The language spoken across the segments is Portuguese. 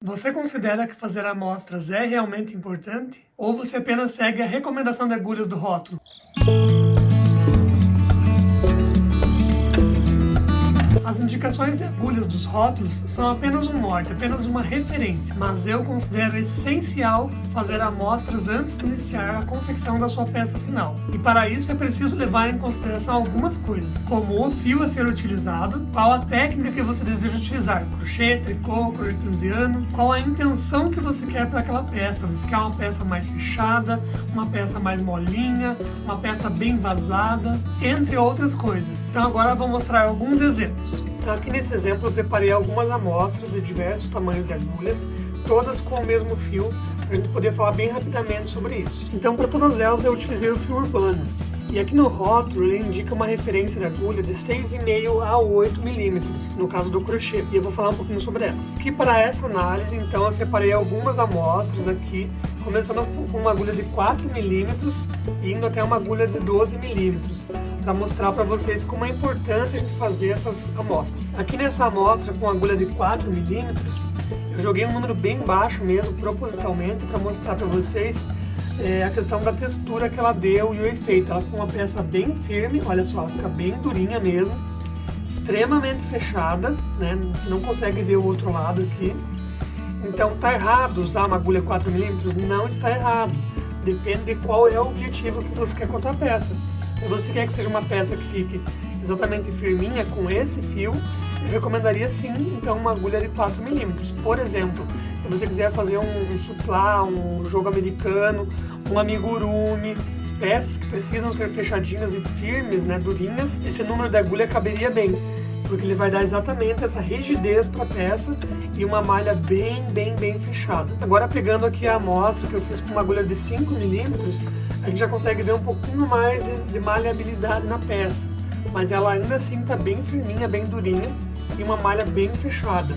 Você considera que fazer amostras é realmente importante? Ou você apenas segue a recomendação de agulhas do rótulo? As indicações de agulhas dos rótulos são apenas um norte, apenas uma referência, mas eu considero essencial fazer amostras antes de iniciar a confecção da sua peça final. E para isso é preciso levar em consideração algumas coisas, como o fio a ser utilizado, qual a técnica que você deseja utilizar, crochê, tricô, crochê tunisiano, qual a intenção que você quer para aquela peça. Você quer uma peça mais fechada, uma peça mais molinha, uma peça bem vazada, entre outras coisas. Então agora eu vou mostrar alguns exemplos. Então aqui nesse exemplo eu preparei algumas amostras de diversos tamanhos de agulhas, todas com o mesmo fio, para a gente poder falar bem rapidamente sobre isso. Então para todas elas eu utilizei o fio urbano. E aqui no rótulo ele indica uma referência de agulha de 6,5 a 8 milímetros, no caso do crochê, e eu vou falar um pouquinho sobre elas. Aqui para essa análise, então, eu separei algumas amostras aqui, começando com uma agulha de 4 milímetros e indo até uma agulha de 12 milímetros, para mostrar para vocês como é importante a gente fazer essas amostras. Aqui nessa amostra com agulha de 4 milímetros, eu joguei um número bem baixo mesmo, propositalmente, para mostrar para vocês a questão da textura que ela deu e o efeito. Ela ficou uma peça bem firme, olha só, ela fica bem durinha mesmo, extremamente fechada, né? Você não consegue ver o outro lado aqui. Então tá errado usar uma agulha 4mm? Não está errado, depende de qual é o objetivo que você quer com a tua peça. Se você quer que seja uma peça que fique exatamente firminha com esse fio, eu recomendaria sim, então, uma agulha de 4mm. Por exemplo, se você quiser fazer um suplá, um jogo americano, um amigurumi, peças que precisam ser fechadinhas e firmes, né, durinhas, esse número de agulha caberia bem, porque ele vai dar exatamente essa rigidez para a peça e uma malha bem fechada. Agora, pegando aqui a amostra que eu fiz com uma agulha de 5mm, a gente já consegue ver um pouquinho mais de maleabilidade na peça, mas ela ainda assim está bem firminha, bem durinha e uma malha bem fechada.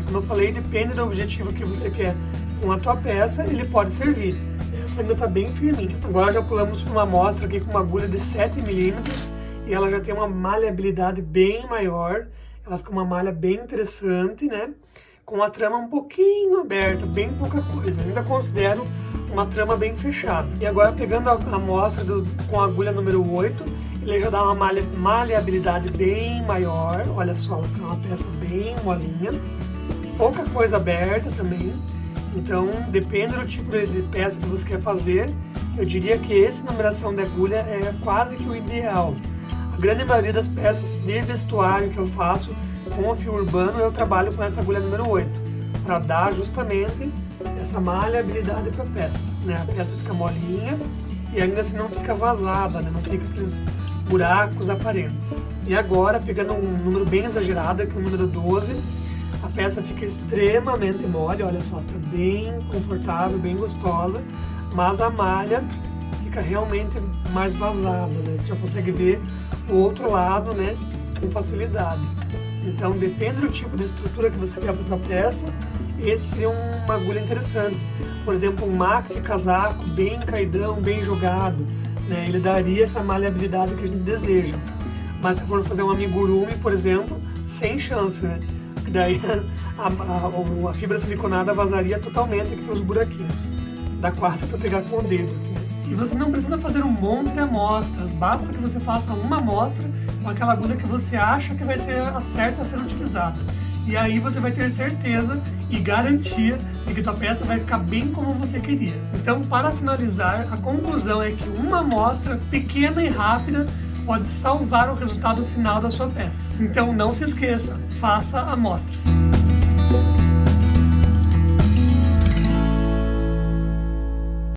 Como eu falei, depende do objetivo que você quer com a tua peça, ele pode servir. Essa ainda está bem firminha. Agora já pulamos para uma amostra aqui com uma agulha de 7mm e ela já tem uma maleabilidade bem maior. Ela fica uma malha bem interessante, né? Com a trama um pouquinho aberta, bem pouca coisa. Ainda considero uma trama bem fechada. E agora pegando a amostra com a agulha número 8, ele já dá uma maleabilidade bem maior. Olha só, ela fica uma peça bem molinha. Pouca coisa aberta também. Então, depende do tipo de peça que você quer fazer. Eu diria que essa numeração de agulha é quase que o ideal. A grande maioria das peças de vestuário que eu faço com o fio urbano, eu trabalho com essa agulha número 8, para dar justamente essa maleabilidade para a peça, né? A peça fica molinha e ainda assim não fica vazada, né? Não fica aqueles buracos aparentes. E agora, pegando um número bem exagerado, que é o número 12, a peça fica extremamente mole, olha só, fica bem confortável, bem gostosa, mas a malha fica realmente mais vazada, né? Você já consegue ver o outro lado, né, com facilidade. Então, depende do tipo de estrutura que você quer para a peça, esse seria uma agulha interessante. Por exemplo, um maxi casaco bem caidão, bem jogado, né? Ele daria essa maleabilidade que a gente deseja. Mas se for fazer um amigurumi, por exemplo, sem chance, né? Daí a fibra siliconada vazaria totalmente aqui pelos buraquinhos. Dá quase para pegar com o dedo aqui. E você não precisa fazer um monte de amostras, basta que você faça uma amostra com aquela agulha que você acha que vai ser a certa a ser utilizada. E aí você vai ter certeza e garantia de que tua peça vai ficar bem como você queria. Então, para finalizar, a conclusão é que uma amostra pequena e rápida pode salvar o resultado final da sua peça. Então não se esqueça, faça amostras.